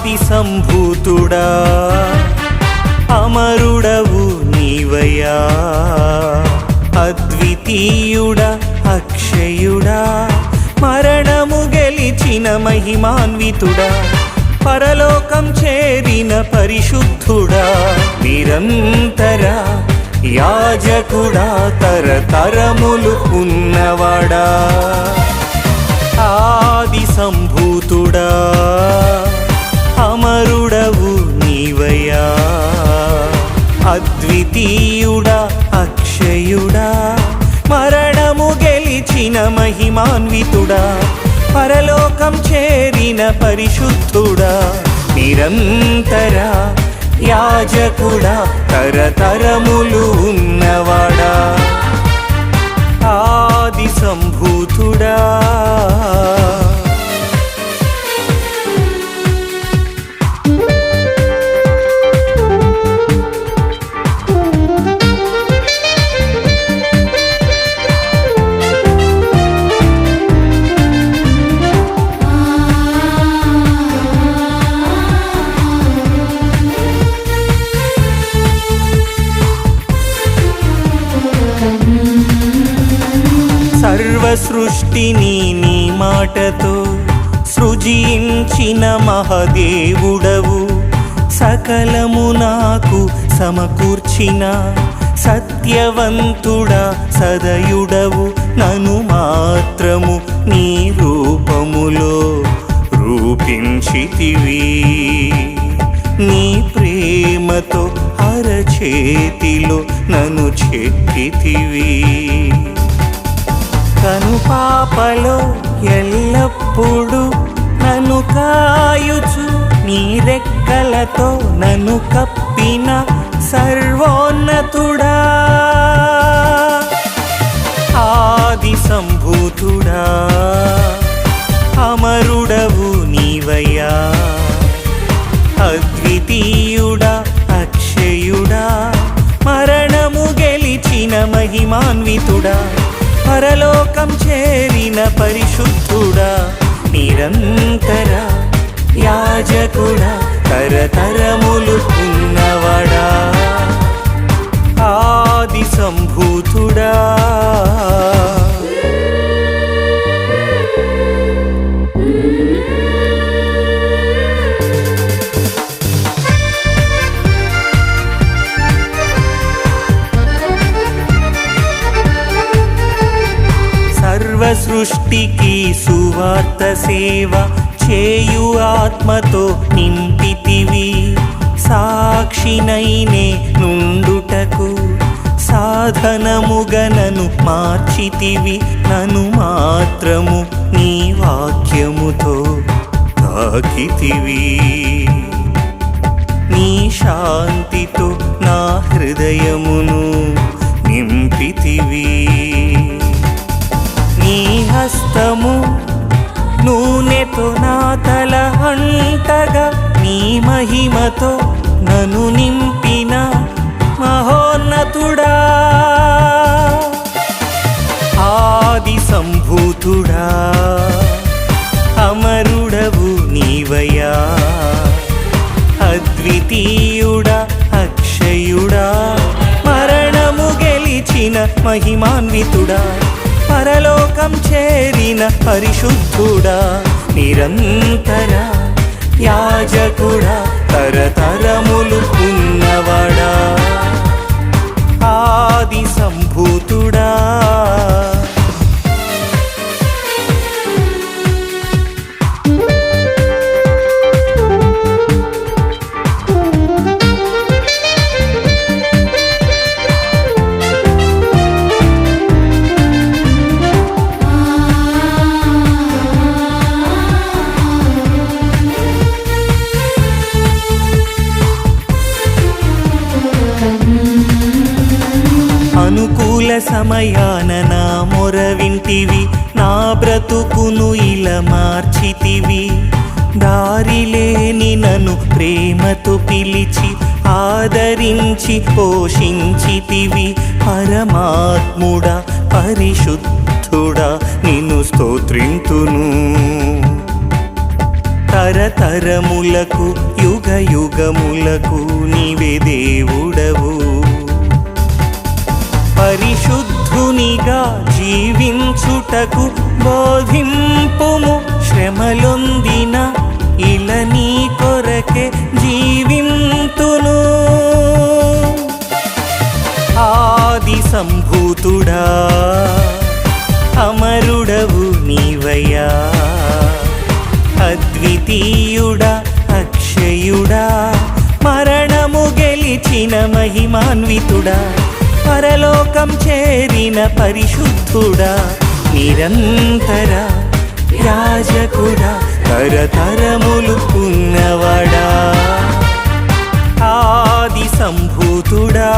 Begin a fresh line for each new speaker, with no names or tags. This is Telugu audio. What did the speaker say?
ఆది సంభూతుడా అమరుడవు నీవయ్యా, అద్వితీయుడా అక్షయుడా, మరణము గెలిచిన మహిమాన్వితుడా, పరలోకం చేరిన పరిశుద్ధుడా, నిరంతర యాజకుడా, తరతరములు ఉన్నవాడా, ఆది సంభూతుడా అమరుడవు నీవయ్యా, అద్వితీయుడా అక్షయుడా, మరణము గెలిచిన మహిమాన్వితుడా, పరలోకం చేరిన పరిశుద్ధుడా, నిరంతర యాజకుడా, తరతరములు ఉన్నవాడా, ఆది సంభూతుడా. సర్వసృష్టిని నీ మాటతో సృజించిన మహదేవుడవు, సకలము నాకు సమకూర్చిన సత్యవంతుడా సదయుడవు, నన్ను మాత్రము నీ రూపములో రూపించితివి, నీ ప్రేమతో అరచేతిలో నన్ను చెక్కితివి, కను పాపలో ఎల్లప్పుడు నన్ను కాయుచు నీ రెక్కలతో నన్ను కప్పిన సర్వోన్నతుడా, ఆది సంభూతుడా అమరుడవు నీవయ్యా, అద్వితీయుడా అక్షయుడా, మరణము గెలిచిన మహిమాన్వితుడా, పరలోకం చేరిన పరిశుద్ధుడా, నిరంతర యాజకుడా, తరతరములు ఉన్నవాడా, ఆది సంభూతుడా. సృష్టికి సువార్త సేవ చేయు ఆత్మతో నింపితివి, సాక్షినైనే నుండుటకు సాధనముగనను మార్చితివి, నన్ను మాత్రము నీ వాక్యముతో తాకితివి, నీ శాంతితో నా హృదయమును నింపితివి, నీ హస్తము నూనెతో నా తల అంటగా, నీ మహిమతో నన్ను నింపిన మహోన్నతుడా, ఆది సంభూతుడా అమరుడవు నీవయ్యా, అద్వితీయుడా అక్షయుడా, మరణము గెలిచిన మహిమాన్వితుడా, పరలోకం చేరిన పరిశుద్ధుడా, నిరంతర యాజకుడా, తరతరములు ఉన్నవాడా, ఆది సంభూతుడా. అనుకూల సమయాన నా మొర వింటివి, నా బ్రతుకును ఇలా మార్చితివి, దారిలేని నన్ను ప్రేమతో పిలిచి ఆదరించి పోషించితివి, పరమాత్ముడా పరిశుద్ధుడా నిన్ను స్తోత్రింతును, తరతరములకు యుగ యుగములకు నీవే దేవుడవు. పరిశుద్ధునిగా జీవించుటకు బోధింపుము, శ్రమలొందిన ఇల నీ కొరకే జీవింతును. ఆది సంభూతుడా అమరుడవు నీవయ్యా, అద్వితీయుడా అక్షయుడా, మరణము గెలిచిన మహిమాన్వితుడా, పరలోకం చేరిన పరిశుద్ధుడా, నిరంతర యాజకుడా, తరతరములు ఉన్నవాడా, ఆది సంభూతుడా.